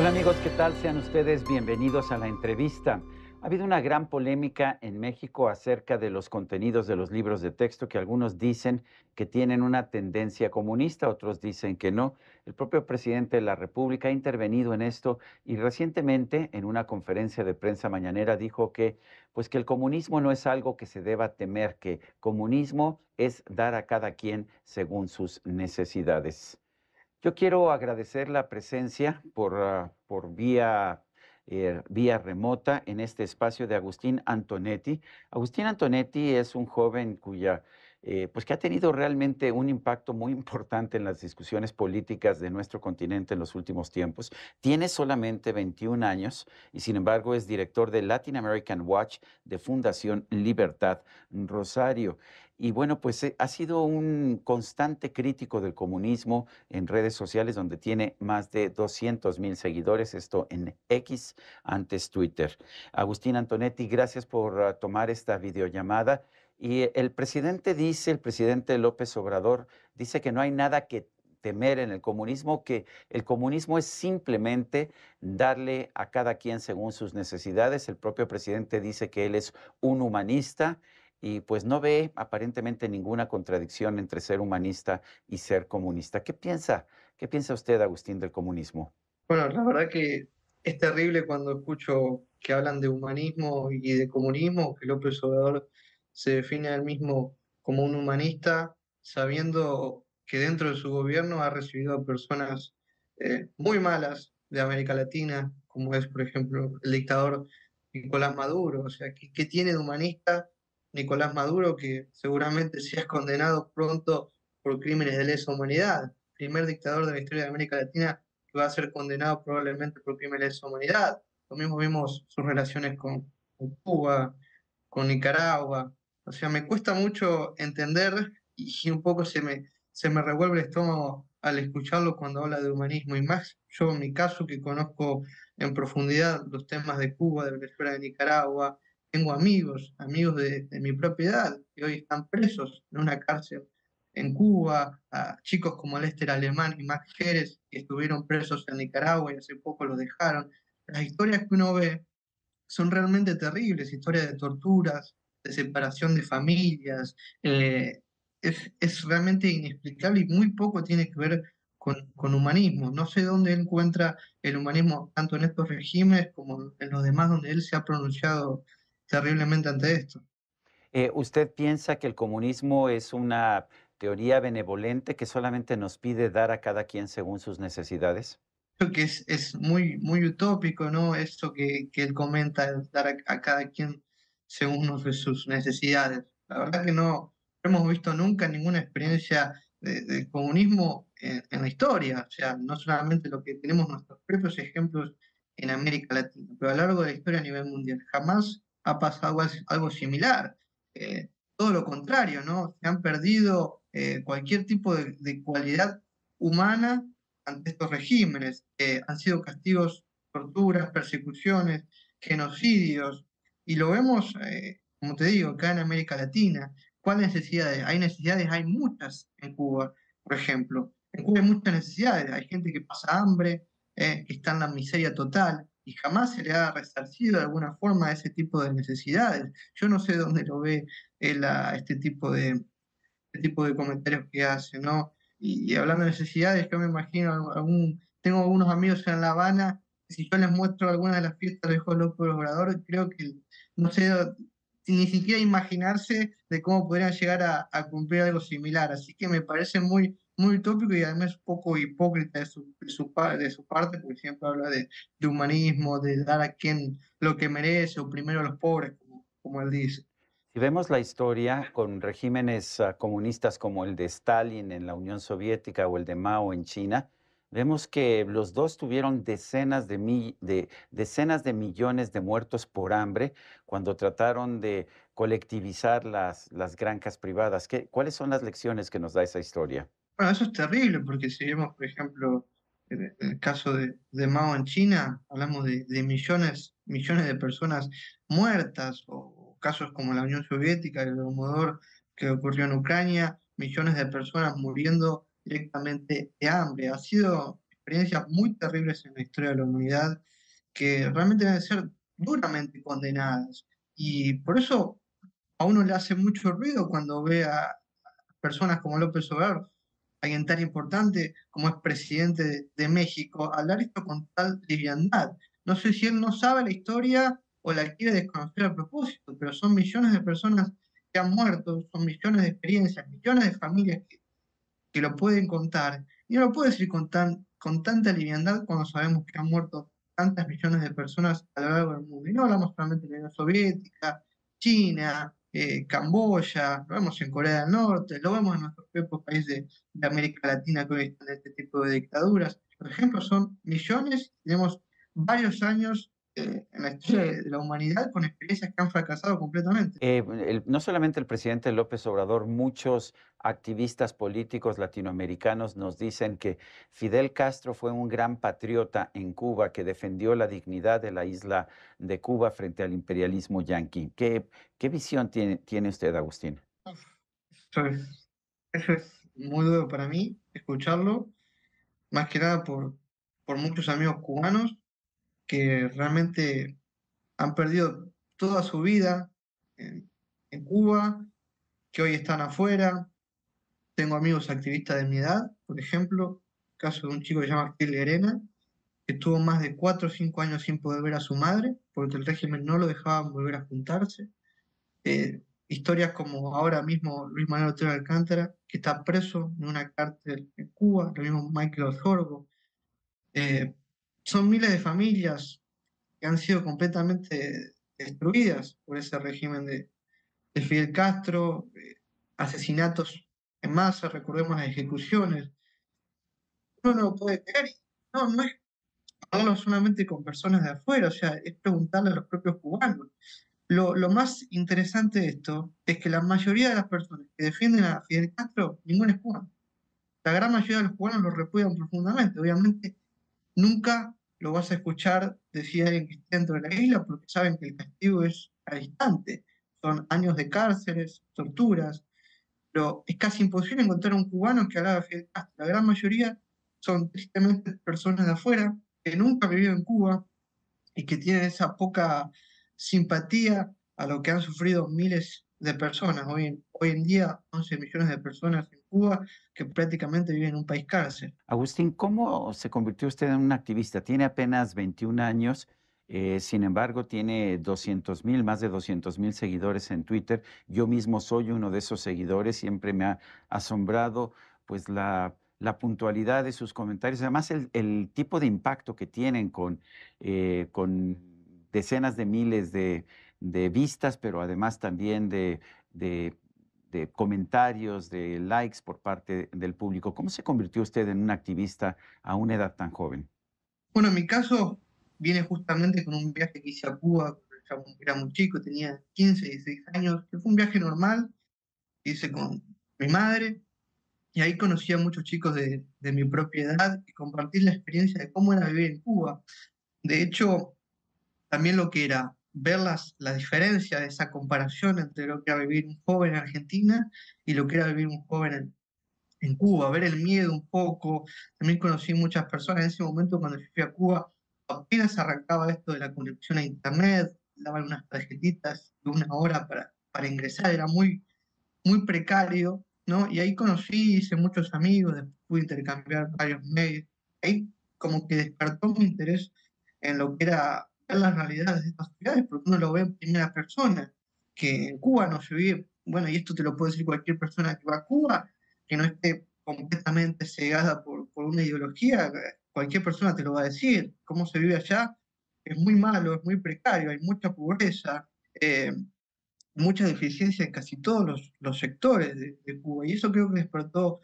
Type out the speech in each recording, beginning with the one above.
Hola amigos, ¿qué tal? Sean ustedes bienvenidos a la entrevista. Ha habido una gran polémica en México acerca de los contenidos de los libros de texto que algunos dicen que tienen una tendencia comunista, otros dicen que no. El propio presidente de la República ha intervenido en esto y recientemente en una conferencia de prensa mañanera dijo que pues que el comunismo no es algo que se deba temer, que comunismo es dar a cada quien según sus necesidades. Yo quiero agradecer la presencia por vía remota en este espacio de Agustín Antonetti. Agustín Antonetti es un joven pues que ha tenido realmente un impacto muy importante en las discusiones políticas de nuestro continente en los últimos tiempos. Tiene solamente 21 años y sin embargo es director de Latin American Watch de Fundación Libertad Rosario. Y bueno, pues ha sido un constante crítico del comunismo en redes sociales, donde tiene más de 200,000 seguidores, esto en X, antes Twitter. Agustín Antonetti, gracias por tomar esta videollamada. Y el presidente López Obrador, dice que no hay nada que temer en el comunismo, que el comunismo es simplemente darle a cada quien según sus necesidades. El propio presidente dice que él es un humanista y pues no ve aparentemente ninguna contradicción entre ser humanista y ser comunista. ¿Qué piensa usted, Agustín, del comunismo? Bueno, la verdad que es terrible cuando escucho que hablan de humanismo y de comunismo, que López Obrador se define a él mismo como un humanista, sabiendo que dentro de su gobierno ha recibido a personas muy malas de América Latina, como es, por ejemplo, el dictador Nicolás Maduro. O sea, ¿qué tiene de humanista Nicolás Maduro que seguramente sea condenado pronto por crímenes de lesa humanidad? Primer dictador de la historia de América Latina que va a ser condenado probablemente por crímenes de lesa humanidad. Lo mismo vimos sus relaciones con Cuba, con Nicaragua. O sea, me cuesta mucho entender y un poco se me revuelve el estómago al escucharlo cuando habla de humanismo. Y más yo en mi caso que conozco en profundidad los temas de Cuba, de Venezuela, de Nicaragua, tengo amigos de mi propiedad que hoy están presos en una cárcel en Cuba, a chicos como Lester Alemán y Max Jerez, que estuvieron presos en Nicaragua y hace poco los dejaron. Las historias que uno ve son realmente terribles, historias de torturas, de separación de familias. Es realmente inexplicable y muy poco tiene que ver con humanismo. No sé dónde él encuentra el humanismo, tanto en estos regímenes como en los demás, donde él se ha pronunciado terriblemente ante esto. ¿Usted piensa que el comunismo es una teoría benevolente que solamente nos pide dar a cada quien según sus necesidades? Creo que es muy utópico, ¿no? Esto que él comenta, el dar a cada quien según sus necesidades. La verdad que no hemos visto nunca ninguna experiencia de comunismo en la historia. O sea, no solamente lo que tenemos nuestros propios ejemplos en América Latina, pero a lo largo de la historia a nivel mundial. Jamás ha pasado algo similar. Todo lo contrario, ¿no? Se han perdido cualquier tipo de cualidad humana ante estos regímenes. Han sido castigos, torturas, persecuciones, genocidios, y lo vemos, como te digo, acá en América Latina. ¿Cuáles necesidades? Hay necesidades, hay muchas en Cuba, por ejemplo. En Cuba hay muchas necesidades, hay gente que pasa hambre, que está en la miseria total, y jamás se le ha resarcido de alguna forma ese tipo de necesidades. Yo no sé dónde lo ve él este tipo de comentarios que hace, ¿no? Y hablando de necesidades, yo me imagino, tengo algunos amigos en La Habana, que si yo les muestro algunas de las fiestas de Juan López Obrador, creo que, no sé, ni siquiera imaginarse de cómo podrían llegar a cumplir algo similar. Así que me parece muy utópico y además un poco hipócrita de su parte, porque siempre habla de humanismo, de dar a quien lo que merece, o primero a los pobres, como él dice. Si vemos la historia con regímenes comunistas como el de Stalin en la Unión Soviética o el de Mao en China, vemos que los dos tuvieron decenas de millones de muertos por hambre cuando trataron de colectivizar las granjas privadas. ¿Cuáles son las lecciones que nos da esa historia? Bueno, eso es terrible porque si vemos, por ejemplo, el caso de Mao en China, hablamos de millones de personas muertas, o casos como la Unión Soviética, el Holodomor que ocurrió en Ucrania, millones de personas muriendo directamente de hambre. Ha sido experiencias muy terribles en la historia de la humanidad que realmente deben ser duramente condenadas. Y por eso a uno le hace mucho ruido cuando ve a personas como López Obrador, alguien tan importante como es presidente de México, hablar esto con tal liviandad. No sé si él no sabe la historia o la quiere desconocer a propósito, pero son millones de personas que han muerto, son millones de experiencias, millones de familias que lo pueden contar. Y no lo puede decir con tanta liviandad cuando sabemos que han muerto tantas millones de personas a lo largo del mundo. Y no hablamos solamente de la Unión Soviética, China, Camboya, lo vemos en Corea del Norte, lo vemos en nuestros propios países de América Latina que hoy están en este tipo de dictaduras. Por ejemplo, son millones, tenemos varios años en la historia de la humanidad con experiencias que han fracasado completamente. No solamente el presidente López Obrador, muchos activistas políticos latinoamericanos nos dicen que Fidel Castro fue un gran patriota en Cuba que defendió la dignidad de la isla de Cuba frente al imperialismo yanqui. ¿Qué visión tiene usted, Agustín? Eso eso es muy duro para mí escucharlo, más que nada por muchos amigos cubanos que realmente han perdido toda su vida en Cuba, que hoy están afuera. Tengo amigos activistas de mi edad, por ejemplo, el caso de un chico que se llama Phil Lerena, que estuvo más de 4 o 5 años sin poder ver a su madre, porque el régimen no lo dejaba volver a juntarse. Historias como ahora mismo Luis Manuel Otero Alcántara, que está preso en una cárcel en Cuba, lo mismo Michael Osorgo. Eh, Son miles de familias que han sido completamente destruidas por ese régimen de Fidel Castro, asesinatos en masa, recordemos las ejecuciones. Uno no lo puede creer. No es hablarlo solamente con personas de afuera, o sea, es preguntarle a los propios cubanos. Lo más interesante de esto es que la mayoría de las personas que defienden a Fidel Castro, ninguno es cubano. La gran mayoría de los cubanos lo repudian profundamente. Obviamente, nunca lo vas a escuchar decir a alguien que esté dentro de la isla porque saben que el castigo es al instante. Son años de cárceles, torturas, pero es casi imposible encontrar un cubano que haga de Fidel Castro. La gran mayoría son tristemente personas de afuera que nunca han vivido en Cuba y que tienen esa poca simpatía a lo que han sufrido miles de personas. Hoy en día, 11 millones de personas en Cuba que prácticamente viven en un país cárcel. Agustín, ¿cómo se convirtió usted en un activista? Tiene apenas 21 años, sin embargo, tiene 200,000, más de 200,000 seguidores en Twitter. Yo mismo soy uno de esos seguidores, siempre me ha asombrado pues la puntualidad de sus comentarios, además el tipo de impacto que tienen con decenas de miles de vistas, pero además también de de comentarios, de likes por parte del público. ¿Cómo se convirtió usted en un activista a una edad tan joven? Bueno, en mi caso viene justamente con un viaje que hice a Cuba cuando era muy chico, tenía 15, 16 años, que fue un viaje normal que hice con mi madre, y ahí conocí a muchos chicos de mi propia edad y compartí la experiencia de cómo era vivir en Cuba. De hecho, también lo que era ver la diferencia de esa comparación entre lo que era vivir un joven en Argentina y lo que era vivir un joven en Cuba, ver el miedo un poco. También conocí muchas personas en ese momento cuando yo fui a Cuba, apenas arrancaba esto de la conexión a internet, daban unas tarjetitas de 1 hora para ingresar, era muy precario, ¿no? Y ahí conocí, hice muchos amigos, después pude intercambiar varios mails. Ahí como que despertó mi interés en lo que era ver las realidades de estas ciudades, porque uno lo ve en primera persona, que en Cuba no se vive, bueno, y esto te lo puede decir cualquier persona que va a Cuba, que no esté completamente cegada por una ideología, cualquier persona te lo va a decir, cómo se vive allá es muy malo, es muy precario, hay mucha pobreza, eh, mucha deficiencia en casi todos los sectores de Cuba. Y eso creo que despertó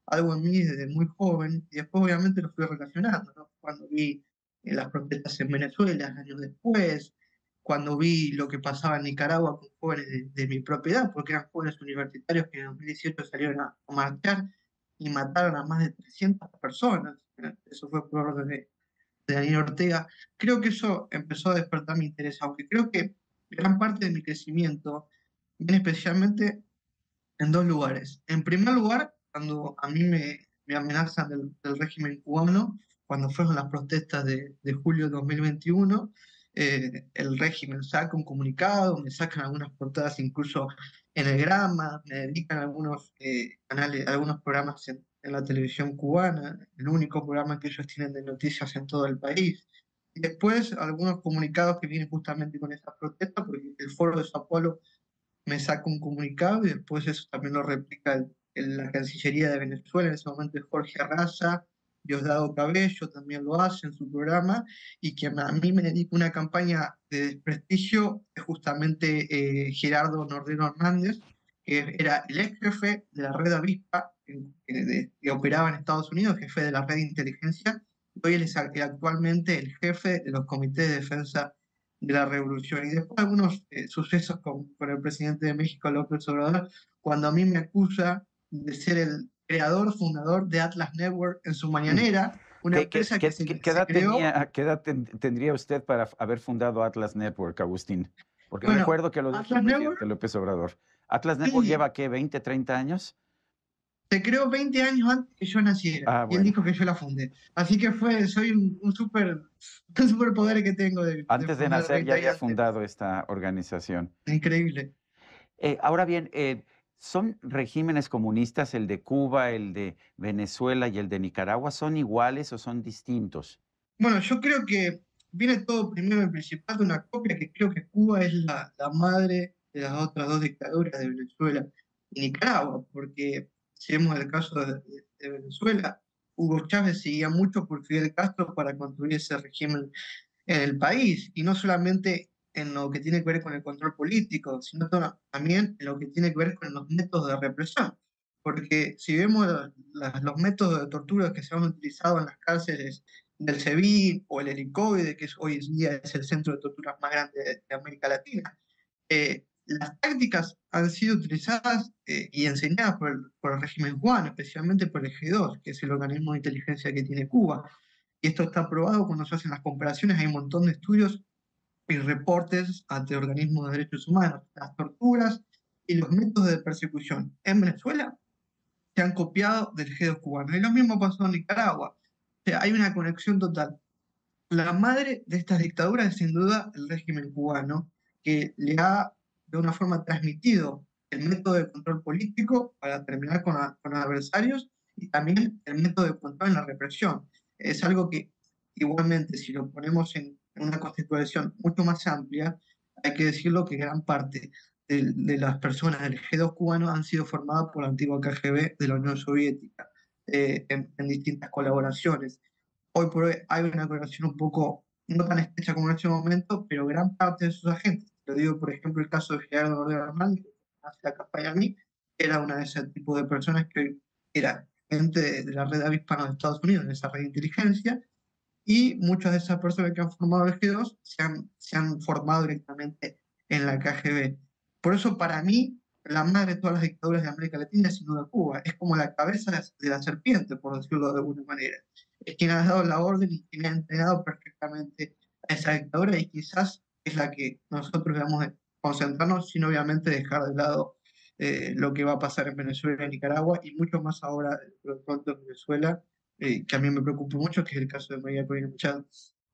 algo en mí desde muy joven. Y después obviamente lo fui relacionando, ¿no? Cuando vi las protestas en Venezuela, años después, cuando vi lo que pasaba en Nicaragua con jóvenes de mi propiedad, porque eran jóvenes universitarios que en 2018 salieron a marchar y mataron a más de 300 personas. Eso fue por orden de Daniel Ortega. Creo que eso empezó a despertar mi interés, aunque creo que gran parte de mi crecimiento viene especialmente en dos lugares. En primer lugar, cuando a mí me amenazan del régimen cubano, cuando fueron las protestas de julio de 2021, el régimen saca un comunicado, me sacan algunas portadas incluso en el Grama, me dedican algunos canales, algunos programas en la televisión cubana, el único programa que ellos tienen de noticias en todo el país. Y después algunos comunicados que vienen justamente con esas protestas, porque el Foro de Sao Paulo me saca un comunicado y después eso también lo replica la Cancillería de Venezuela, en ese momento es Jorge Arraza, Diosdado Cabello también lo hace en su programa, y quien a mí me dedica una campaña de desprestigio es justamente Gerardo Nordero Hernández, que era el ex jefe de la red Avispa, que operaba en Estados Unidos, jefe de la red de inteligencia, y hoy él es actualmente el jefe de los comités de defensa de la revolución. Y después algunos sucesos con el presidente de México, López Obrador, cuando a mí me acusa de ser el creador, fundador de Atlas Network en su Mm. mañanera, una empresa que se ¿Qué edad creó. qué edad tendría usted para haber fundado Atlas Network, Agustín? Porque Bueno, recuerdo que lo dijo el Atlas presidente Network, López Obrador. ¿Atlas Network sí, lleva qué, 20, 30 años? se creó 20 años antes que yo naciera, Ah, y él bueno. dijo que yo la fundé. Así que soy un un superpoder que tengo de Antes de fundar nacer ya 20 había años antes. fundado esta organización. Increíble. Ahora bien, ¿son regímenes comunistas el de Cuba, el de Venezuela y el de Nicaragua? ¿Son iguales o son distintos? Bueno, yo creo que viene todo primero y principal de una copia que creo que Cuba es la madre de las otras dos dictaduras de Venezuela y Nicaragua, porque si vemos el caso de Venezuela, Hugo Chávez seguía mucho por Fidel Castro para construir ese régimen en el país, y no solamente en lo que tiene que ver con el control político, sino también en lo que tiene que ver con los métodos de represión. Porque si vemos los métodos de tortura que se han utilizado en las cárceles del SEBIN o el Helicoide, que hoy en día es el centro de torturas más grande de América Latina, las tácticas han sido utilizadas y enseñadas por el régimen cubano, especialmente por el G2, que es el organismo de inteligencia que tiene Cuba. Y esto está probado cuando se hacen las comparaciones, hay un montón de estudios y reportes ante organismos de derechos humanos. Las torturas y los métodos de persecución en Venezuela se han copiado del G2 cubano. Y lo mismo pasó en Nicaragua. O sea, hay una conexión total. La madre de estas dictaduras es sin duda el régimen cubano, que le ha de una forma transmitido el método de control político para terminar con adversarios, y también el método de control en la represión. Es algo que igualmente, si lo ponemos en una constitución mucho más amplia, hay que decirlo que gran parte de las personas del G2 cubano han sido formadas por la antigua KGB de la Unión Soviética, en distintas colaboraciones. Hoy por hoy hay una colaboración un poco no tan estrecha como en ese momento, pero gran parte de sus agentes, lo digo por ejemplo el caso de Gerardo Nordero Hernández, que hace la campaña a mí, era una de ese tipo de personas que era gente de la red de avispas de Estados Unidos, de esa red de inteligencia, y muchas de esas personas que han formado el G2 se han formado directamente en la KGB. Por eso, para mí, la madre de todas las dictaduras de América Latina es sin duda Cuba. Es como la cabeza de la serpiente, por decirlo de alguna manera. Es quien ha dado la orden y quien ha entrenado perfectamente a esa dictadura, y quizás es la que nosotros debemos de concentrarnos, sin obviamente dejar de lado lo que va a pasar en Venezuela y Nicaragua, y mucho más ahora, por lo pronto, en Venezuela, que a mí me preocupa mucho, que es el caso de María Corina Machado.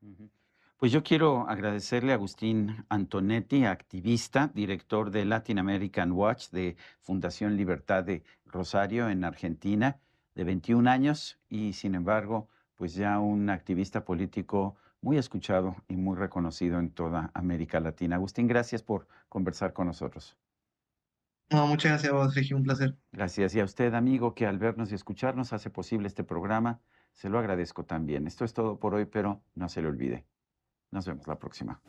Ujú. Pues yo quiero agradecerle a Agustín Antonetti, activista, director de Latin American Watch de Fundación Libertad de Rosario en Argentina, de 21 años y sin embargo, pues ya un activista político muy escuchado y muy reconocido en toda América Latina. Agustín, gracias por conversar con nosotros. No, muchas gracias a vos, Sergio, un placer. Gracias. Y a usted, amigo, que al vernos y escucharnos hace posible este programa, se lo agradezco también. Esto es todo por hoy, pero no se le olvide. Nos vemos la próxima.